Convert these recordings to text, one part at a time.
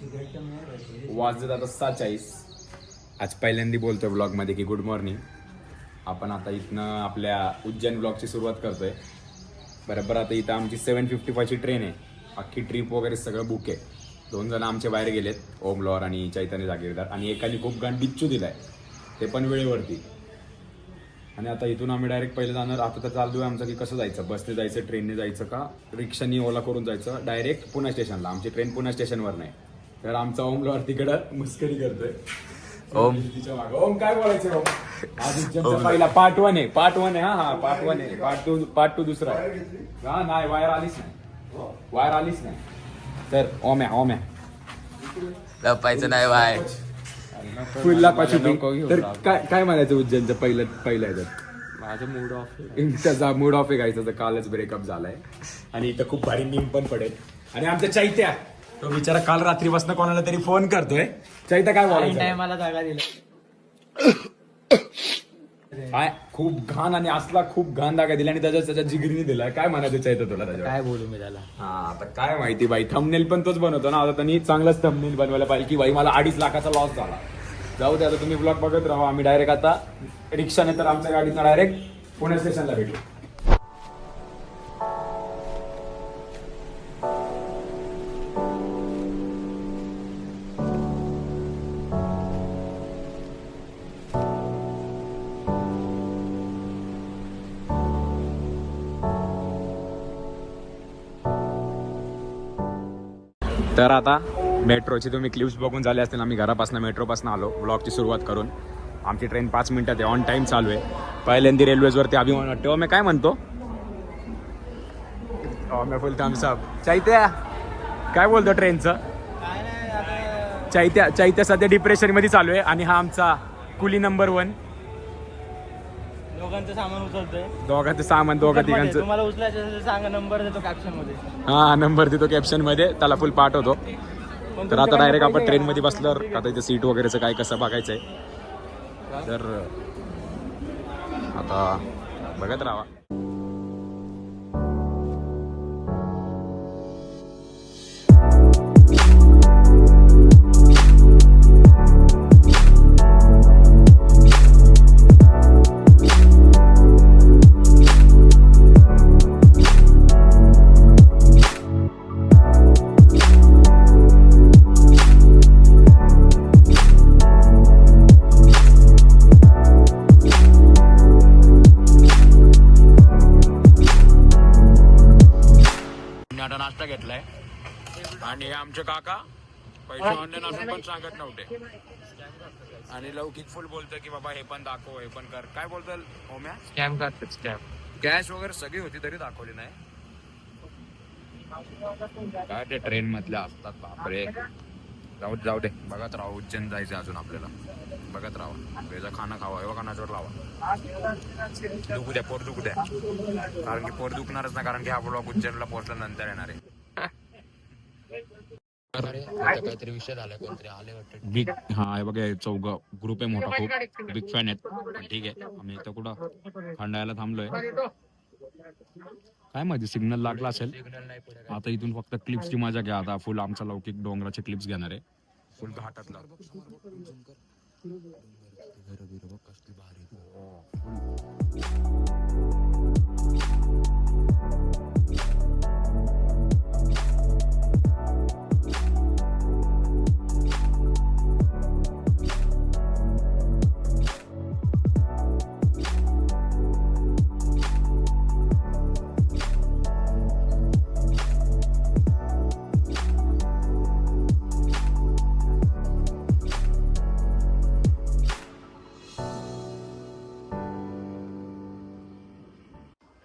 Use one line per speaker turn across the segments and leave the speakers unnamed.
वाजत आता 6:40. आज पहिल्यांदा बोलतोय ब्लॉगमध्ये की गुड मॉर्निंग. आपण आता इथनं आपल्या उज्जैन ब्लॉगची सुरुवात करतोय. बरोबर आता इथं आमची 7:55ची ट्रेन आहे. अख्खी ट्रिप वगैरे सगळं बुक आहे. 2 जण आमचे बाहेर गेलेत, ओम लॉर आणि चैतन्य जागीरदार, आणि एकाने खूप घाण बिच्चू दिलाय, ते पण वेळेवरती. आणि आता इथून आम्ही डायरेक्ट पहिले जाणार. आता तर चालू आहे आमचं की कसं जायचं, बसने जायचं, ट्रेनने जायचं का रिक्षानी ओला करून जायचं डायरेक्ट पुणे स्टेशनला. आमची ट्रेन पुणे स्टेशनवर नाही, तर आमचा ओम लॉर तिकडं मुस्करी करतोय. ओम तिच्या मागं. ओम काय बोलायचं ओम? आज पहिला पार्ट 1 आहे, पार्ट 1 आहे. हा पार्ट 1 आहे. पार्ट 2 दुसरा आहे. हा नाही, वायर आलीच नाही. तर ओम्या
लपायचं नाही बाय.
फुलला पाचू. तर काय म्हणायचं उज्जैनचं पहिल्या ह्याच्यात?
माझं मूड ऑफ.
त्याचा मूड ऑफ आहे गायचा. तर कालच ब्रेकअप झालाय आणि इथं खूप भारी नीम पण पडेल. आणि आमच्या चैत्या, तो बिचारा काल रात्रीपासून कोणाला तरी फोन करतोय. चैत्या काय बोलायचं?
मला जागा दिला.
काय खूप घाण, आणि असला खूप घाण दागा दिला आणि त्याच्या जिगरीने दिला. काय म्हणायचं चैत्या तुला त्याच्यावर?
काय बोलू मी त्याला?
हा आता काय माहिती बाई, थंबनेल पण तोच बनवतो ना. आता त्यांनी चांगलाच थंबनेल बनवायला पाहिजे की बाई मला 2.5 लाखाचा लॉस झाला. जाऊ दे, आता तुम्ही ब्लॉग बघत राहा. आम्ही डायरेक्ट आता रिक्षाने तर आमच्या गाडीनं डायरेक्ट पुणे स्टेशनला भेटू. तर आता मेट्रोची तुम्ही क्लिप्स बघून झाले असतील. आम्ही घरापासून मेट्रोपासून आलो ब्लॉगची सुरुवात करून. आमची ट्रेन 5 मिनिटात आहे, ऑन टाईम चालू आहे. पहिल्यांदा रेल्वेजवरती अभिमान वाटतो. मी काय म्हणतो, मी फुल थम्सअप. चैत्या काय बोलतो ट्रेनचं? चैत्या सध्या डिप्रेशन मध्ये चालू आहे. आणि हा आमचा कुली नंबर 1.
दोघांचं सामान उचलतोय.
दोघांचं सामान, तिघांचं.
तुम्हाला उचलायचं असेल सांगा, नंबर देतो कॅप्शन मध्ये.
हा नंबर देतो कॅप्शन मध्ये, त्याला फुल पाठवतो. तर आता डायरेक्ट आपण ट्रेन मध्ये बसल्यावर आता इथे सीट वगैरेचं काय कसं बघायचंय. तर आता बघत राहा. नाश्ता घेतलाय आणि आमचे काका पैसे ऑनलाईन असून पण सांगत नव्हते. आणि लौकिक फुल बोलतोय की बाबा हे पण दाखव, हे पण कर. काय बोलतोय ओम्या?
स्कॅम करतात स्कॅम.
कॅश वगैरे सगळी होती तरी दाखवली नाही. काय ते ट्रेन मधल्या असतात बापरे. जाऊ दे बघत राहा. उज्जैन जायचं अजून आपल्याला. बघत राहा. वेजा खाणं खावा, एवढा खाण्यावर लावा. दुखू द्या, पोट दुखू द्या. कारण की पोट दुखणारच ना, कारण की हा ब्लॉग उज्जैनला पोहोचल्यानंतर येणार आहे.
काहीतरी विषय झाला, कोणतरी आले वाटतं.
बिग हा बघा, चौघ ग्रुप आहे मोठा, खूप बिग फॅन आहेत. पण ठीक आहे, आम्ही इथं कुठं खंडायला थांबलोय. काय माहिती सिग्नल लागला असेल. आता इथून फक्त क्लिप्सची मजा घ्या. आता फुल आमचा लौकिक डोंगराचे क्लिप्स घेणार आहे. फुल घाटातला.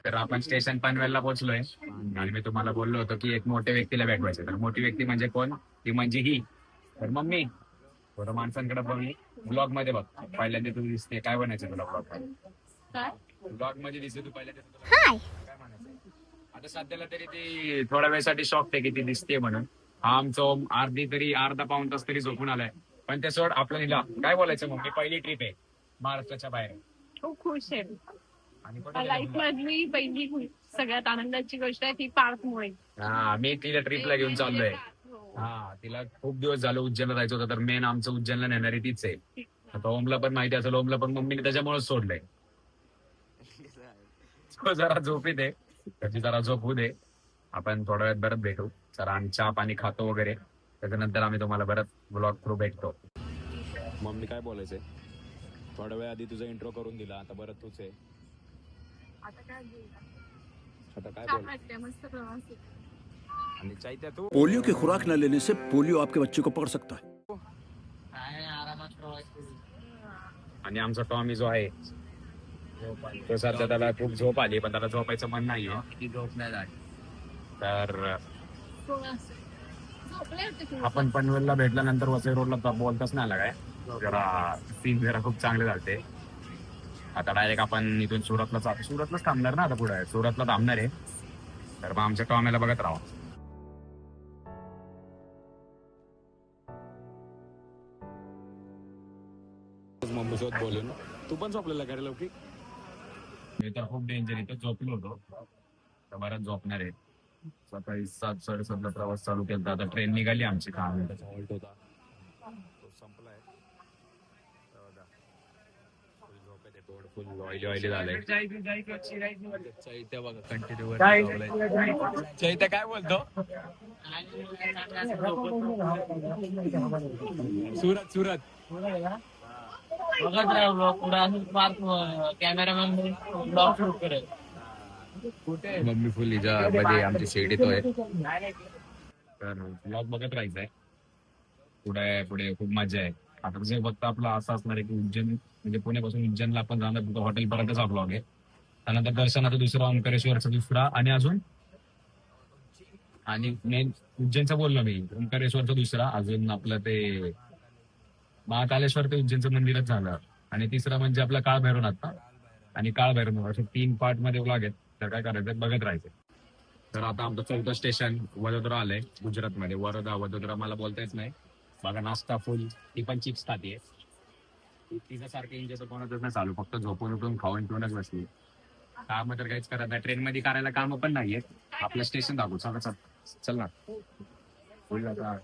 तर आपण स्टेशन पनवेलला पोहोचलोय आणि मी तुम्हाला बोललो होतो की एक मोठ्या व्यक्तीला भेटवायचं. तर मोठी व्यक्ती म्हणजे कोण? ती म्हणजे ही. तर मम्मी थोडं माणसांकडे बघ. ब्लॉग मध्ये बघ. पहिल्यांदा तू दिसते. काय बनायचं तुला ब्लॉग मध्ये? ब्लॉग मध्ये दिसते तू पहिल्यांदा. काय म्हणायचं? आता सध्याला तरी ती थोड्या वेळासाठी शॉक आहे की ती दिसते म्हणून. हा आमचं अर्धा पाऊण तास तरी झोपून आलाय. पण ते सोड, आपल्याला काय बोलायचं मम्मी? पहिली ट्रिप आहे महाराष्ट्राच्या बाहेर.
खूप खुश आहे. लाईफ मधली पहिली सगळ्यात आनंदाची गोष्ट आहे ती पार्कमुळे.
हा, मी तिला ट्रिपला घेऊन चाललोय. हा, तिला खूप दिवस झालं उज्जैनला जायचं होतं, तर मेन आमचं उज्जैनला नेणारी तीच आहे. आता ओमला पण माहिती असेल, ओमला पण मम्मीने त्याच्यामुळेच सोडलंय. तो जरा झोपी दे, त्याची जरा झोप होऊ दे. आपण थोड्या वेळात परत भेटू. जरा आम्ही चहा पाणी खातो वगैरे, त्याच्यानंतर आम्ही तुम्हाला परत ब्लॉग थ्रू भेटतो. मम्मी काय बोलायचंय? थोड्या वेळ आधी तुझा इंट्रो करून दिला, आता परत तूच आहे.
आता काय बोलू?
आता काय
छान
बोल?
वाटतंय, मस्त प्रवास आहे.
आणि चैत्या तू
पोलियो की खुराक न लेने से पोलियो आपके बच्चे को पकड़ सकता है।
काय आरामात प्रवास करू.
आणि आमचा टॉमी जो आहे तो सध्या त्याला खूप झोप आली, पण त्याला झोपायचं मन नाहीये.
किती झोप नाही झाली.
तर
प्रवास आहे. झोपले होते तुम्ही?
आपण पनवेलला भेटल्यानंतर वसई रोडला बोलताच नाही आला काय, जरा सीन जरा खूप चांगले झालते. आता डायरेक्ट आपण इथून सुरतलाच थांबणार ना, आता पुढे सुरतला थांबणार आहे. तर मग आमच्या टॉमेला बघत राहा. मम्मी सोबत बोलून तू पण झोपलेला का रे लौकिक? मी तर खूप डेंजर इथं झोपलो होतो, तर बराच झोपणार आहे. सकाळी 7-7:30ला प्रवास चालू केला. आता ट्रेन निघाली आमची, 10 मिनिटाचा हॉल्ट होता, तो संपलाय. फुल ऑइली झालंय.
चैत्य बघा कंटिन्यू
चैत्य काय बोलतो? सुरत
बघत राहा ब्लॉग पुढे, असं पार्क कॅमेरामॅन ब्लॉग शूट करेल.
मम्मी फुल मध्ये आमची शेड येतोय, तर ब्लॉग बघत राहायचंय. पुढे खूप मजा आहे. आता जे फक्त आपलं असं असणार आहे की उज्जैन म्हणजे पुण्यापासून उज्जैनला आपण जाणार, फक्त हॉटेलपर्यंतचा ब्लॉग आहे. त्यानंतर दर्शनाचा दुसरा, ओंकारेश्वरचा दुसरा, आणि मेन उज्जैनचं बोललो मी, ओंकारेश्वरचा दुसरा, अजून आपलं ते महाकालेश्वर ते उज्जैनचं मंदिरच झालं, आणि तिसरा म्हणजे आपला काळभैरवनाथ ना, आणि काळभैरवनाथ, असे 3 पार्ट मध्ये ब्लॉग आहेत. तर काय करायचं, बघत राहायचं. तर आता आमचं 4थं स्टेशन वडोदरा आलंय गुजरातमध्ये. वडोदरा मला बोलता येत नाही. बघा नाश्ता फुल, ती पण चिप्स खातीये. तिचं सारखं इंजन कोणाचंच नाही चालू, फक्त झोपून उठून खाऊन पिऊनच बसली. काम तर काहीच करत नाही, ट्रेन मध्ये करायला काम पण नाहीये. आपलं स्टेशन दाखवू, चल ना. होईल आता.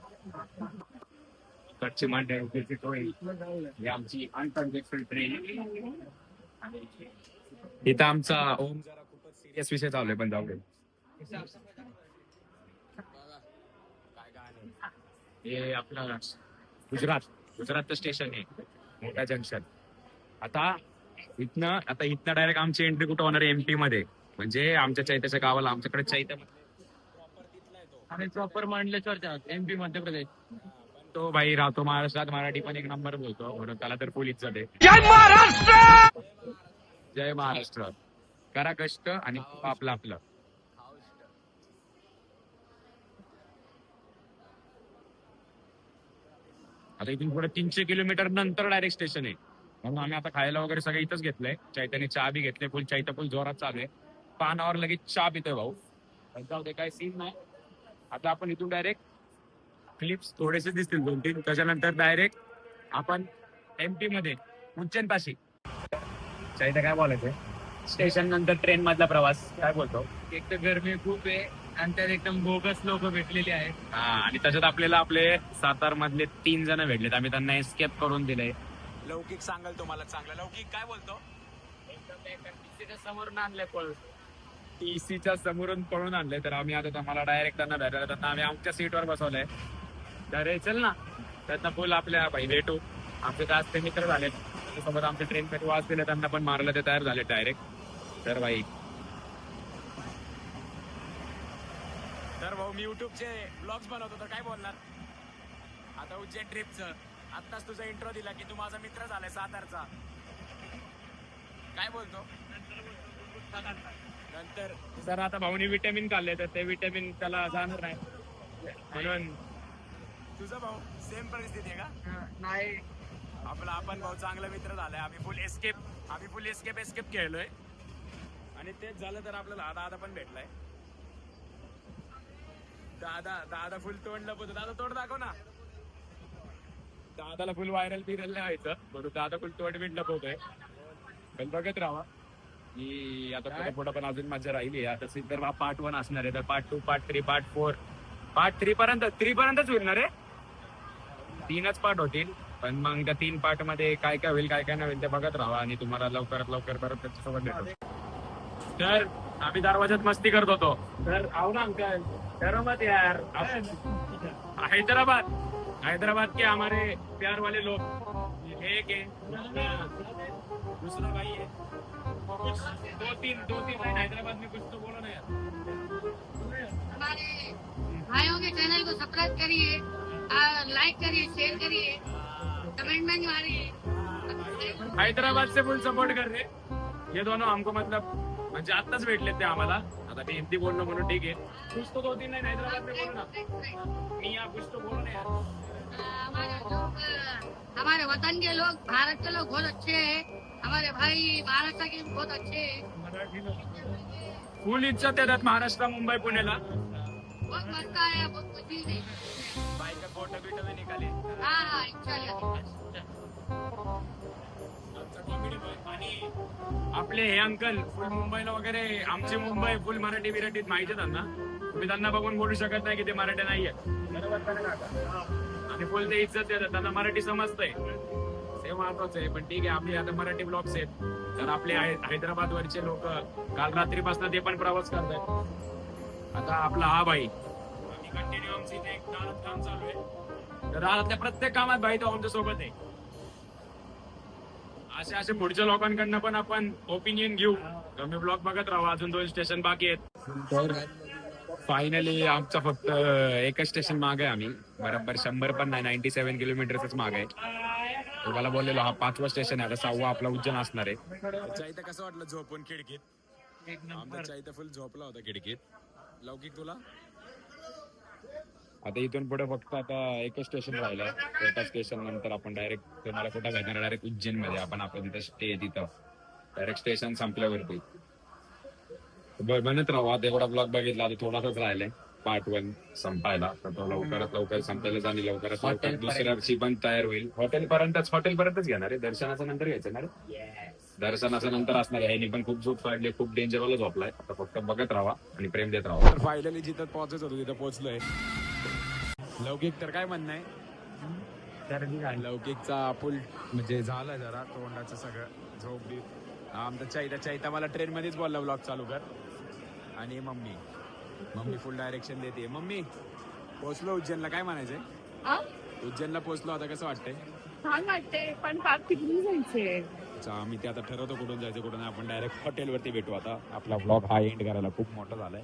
कच्ची मांडे ही आमची अनकंजेक्टेड ट्रेन. इथं आमचा ओम जरा खूपच सिरियस विषय चालू आहे, पण जाऊ दे. हे आपलं गुजरातचं स्टेशन आहे, मोठा जंक्शन. आता इथनं डायरेक्ट आमची एंट्री कुठं होणार आहे, एमपी मध्ये. म्हणजे आमच्या चैत्याच्या गावाला, आमच्याकडे चैत्य
आणि प्रॉपर मंडलेश्वरच्या एमपी मध्य प्रदेश.
तो भाई राहतो महाराष्ट्रात, मराठी पण 1 नंबर बोलतो, म्हणून त्याला तर फुल इज्जत आहे. जय महाराष्ट्र. करा कष्ट आणि आपलं. आता इथून पुढे 300 किलोमीटर नंतर डायरेक्ट स्टेशन आहे, म्हणून आम्ही आता खायला वगैरे सगळं इथंच घेतलंय. चैत्याने चहा बी घेतले, चैत्य फुल जोरात चालू आहे. पानावर लगेच चहा पितोय भाऊ. जाऊ दे, काय सीन नाही. आता आपण इथून डायरेक्ट क्लिप्स थोडेसे दिसतील 2-3, त्याच्यानंतर डायरेक्ट आपण एमपी मध्ये उज्जैन पाशी. चैत्य काय बोलायचंय? स्टेशन नंतर ट्रेन मधला प्रवास काय बोलतो?
एक तर गरमी खूप आहे, आणि त्यात एकदम बोगस लोक भेटलेली आहेत.
हा, आणि त्याच्यात आपल्याला आपले सातार मधले 3 जण भेटलेत, आम्ही त्यांना एस्केप करून दिले. लौकिक सांगाल तुम्हाला चांगलं. लौकिक काय बोलतो?
एकदम समोरून आणलंय पळून.
टीसीच्या समोरून पळून आणले, तर आम्ही आता तुम्हाला डायरेक्ट त्यांना भेटायला, त्यांना आम्ही आमच्या सीटवर बसवलंय. तर हे चल ना, त्यांना फुल आपल्या भाई भेटू. आमचे जास्त ते मित्र झाले, त्याच्यासोबत आमचे ट्रेन मध्ये वाज दिले, त्यांना पण मारलं, ते तयार झाले डायरेक्ट. तर भाई भाऊ, मी युट्यूबचे ब्लॉग्स बनवतो, तर काय बोलणार आता उज्जैन ट्रिपचं? आत्ताच तुझा इंट्रो दिला की तू माझा मित्र झालाय सातारचा, काय बोलतो नंतर? सर आता भाऊनी विटॅमिन खाल्ले, तर ते विटॅमिन त्याला जाणार नाही, म्हणून. तुझा भाऊ सेम परिस्थिती आहे का?
नाही,
आपण भाऊ चांगला मित्र झालाय. आम्ही फुल एस्केप खेळलोय, आणि तेच झालं तर आपल्याला दादा पण भेटलाय. दादा फुल तोंड लपवतो. दादा तोंड दाखव ना. दादाला फुल व्हायरल व्हायचं, म्हणून दादा फुल तोंड बीट लपवतोय. पण बघत राहा की आता पुढे पण अजून मजा राहिली. आता सिद्धार्थ पार्ट 1 असणार आहे, तर पार्ट 2, पार्ट 3, पार्ट 4 पार्ट 3 पर्यंतच होईल ना रे? 3च पार्ट होतील, पण मग त्या 3 पार्ट मध्ये काय काय होईल काय काय नाही होईल ते बघत राहा आणि तुम्हाला लवकरात लवकर परत त्याच्यासोबत भेटू. तर आम्ही दरवाजात मस्ती करत होतो. तर आओ ना अंकल, डरो मत यार. हैदराबाद के हमारे प्यार वाले लोग, एक है दूसरा भाई है, दो तीन लाइन हैदराबाद में कुछ तो बोलो ना यार.
हमारे भाइयों के चैनल को सब्सक्राइब करिए, लाइक करिए, शेयर करिए, कमेंट में मारिए.
हैदराबाद से फुल सपोर्ट कर रहे. ये दोनों हमको मतलब म्हणजे आत्ताच भेटले ते आम्हाला. आता मी हिंदी बोललो म्हणून ठीक आहे. कुछ तो 2-3 लाइन हैदराबाद में बोलो ना. मी या कुछ तो बोलो ना यार.
हमारे वतन के लोग, भारत के लोग बहुत अच्छे हैं. हमारे भाई महाराष्ट्र के बहुत अच्छे हैं.
फुल इज्जत देतात महाराष्ट्र, मुंबई, पुण्याला.
बहुत मस्त आहे, बहुत खुशी आहे.
बाईका फोटो बिटो भी निकाले.
हा इंशाल्लाह.
आणि आपले हे अंकल फुल मुंबईला वगैरे, आमची मुंबई फुल मराठी बिराठीत माहिती आहे त्यांना. तुम्ही त्यांना बघून बोलू शकत नाही की ते मराठी नाहीये. आणि फुल ते इज्जत देतात, त्यांना मराठी समजतंय. ते महत्वाचं आहे. पण ठीक आहे, आपले आता मराठी ब्लॉग्स आहेत, तर आपले हैदराबाद वरचे लोक काल रात्रीपासून ते पण प्रवास करतायत. आता आपला हा भाई कंटिन्यू आमची इथे एक दारात काम चालू आहे. तर दारातल्या प्रत्येक कामात भाई तो आमच्या सोबत आहे. असे पुढच्या लोकांकडनं पण आपण ओपिनियन घेऊ. तुम्ही ब्लॉग बघत राहा. अजून 2 स्टेशन बाकी आहेत. तर फायनली आमचा फक्त एकच स्टेशन माग आहे. आम्ही बरोबर 100 पण नाही, 97 किलोमीटरच माग आहे. तुम्हाला बोललेलो हा 5वा स्टेशन आहे. आता 6वा आपला उज्जैन असणार आहे. त्याच्या इथं कसं वाटलं झोपून खिडकीत? आमच्या इथं फुल झोपला होता खिडकीत. लौकिक तुला? आता इथून पुढे फक्त आता एकच स्टेशन राहिलं. एका स्टेशन नंतर आपण डायरेक्ट तुम्हाला कुठं भेटणार? डायरेक्ट उज्जैन मध्ये. आपण तिथं स्टे आहे, तिथं डायरेक्ट स्टेशन संपल्यावरती बनत राहू. आता एवढा ब्लॉग बघितला, आता थोडासाच राहिलाय पार्ट 1 संपायला. तर तो लवकरात लवकर संपायला आणि लवकरात लवकर दुसऱ्याची पण तयार होईल. हॉटेल पर्यंतच घेणार आहे. दर्शनाच्या नंतर घ्यायचं ना रे? दर्शनाच्या नंतर असणार आहे. ह्यानी पण खूप झोप काढली, खूप डेंजरवाला झोपलाय. आता फक्त बघत राहा आणि प्रेम देत राहा. तर फायनली जिथं पोहोचत होतो तिथं पोहोचलोय. लौकिक तर काय म्हणणं आहे? लौकिकचा फुल म्हणजे झालं जरा तोंडाचं सगळं झोप बी. आमचा चैता मला ट्रेन मध्येच बोलला ब्लॉग चालू कर. आणि मम्मी फुल डायरेक्शन देते. मम्मी पोहोचलो उज्जैनला, काय म्हणायचंय? उज्जैनला पोहोचलो, आता कसं वाटतंय?
छान वाटते, पण पार्क तिकडून जायचंय.
अच्छा, आम्ही ते आता ठरवतो कुठून जायचं कुठून. आपण डायरेक्ट हॉटेलवरती भेटू. आता आपला ब्लॉग हा एंड करायला खूप मोठा झालाय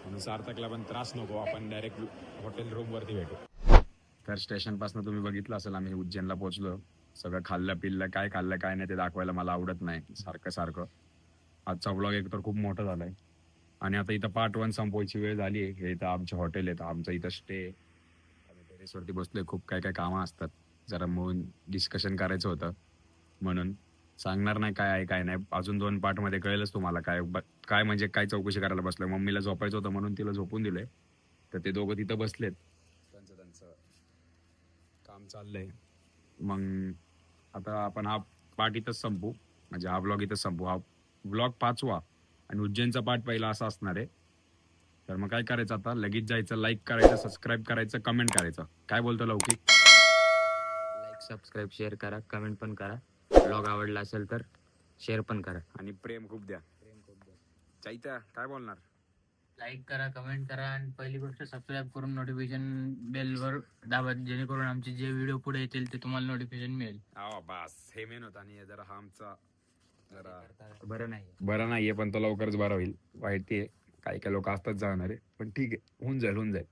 म्हणून सार्थकला पण त्रास नको. आपण डायरेक्ट हॉटेल रूम वरती भेटू. तर स्टेशन पासून तुम्ही बघितलं असेल आम्ही उज्जैनला पोहोचलो. सगळं खाल्लं पिल्लं, काय खाल्लं काय नाही ते दाखवायला मला आवडत नाही सारखं. आजचा ब्लॉग एक तर खूप मोठा झालाय. आणि आता इथं पार्ट 1 संपवायची वेळ झाली आहे. हे इथं आमचे हॉटेल आहे, आमचं इथं स्टे. आम्ही टेरेसवरती बसलोय. खूप काय काय कामं असतात, जरा म्हणून डिस्कशन करायचं होतं म्हणून. सांगणार नाही काय आहे काय नाही. अजून 2 पार्ट मध्ये कळेलच तुम्हाला काय म्हणजे काय चौकशी करायला बसलोय. मम्मीला झोपायचं होतं म्हणून तिला झोपून दिलंय. तर ते दोघं तिथं बसलेत, त्यांचं काम चाललंय. मग आता आपण हा पार्ट इथंच संपू, म्हणजे हा ब्लॉग इथंच संपू. हा ब्लॉग 5वा आणि उज्जैनचा पार्ट पहिला असा असणार आहे. तर मग काय करायचं आता? लगेच जायचं, लाईक करायचं, सबस्क्राईब करायचं, कमेंट करायचं. काय बोलतो लौकिक?
लाईक, सबस्क्राईब, शेअर करा, कमेंट पण करा. ब्लॉग आवडला असेल तर शेअर पण करा
आणि प्रेम खूप द्या. चैत्या काय बोलणार?
लाईक करा, कमेंट करा आणि पहिली गोष्ट सबस्क्राईब करून नोटिफिकेशन बेलवर दाबा, जेणेकरून आमचे जे व्हिडिओ पुढे येतील ते तुम्हाला नोटिफिकेशन मिळेल.
बस हे मेन होतं. आणि जरा हा आमचा जरा
बरं नाही
नाहीये, पण तो लवकरच बरा होईल. वाईट ते काही लोक असतात जाणार आहे, पण ठीक आहे, होऊन जाईल.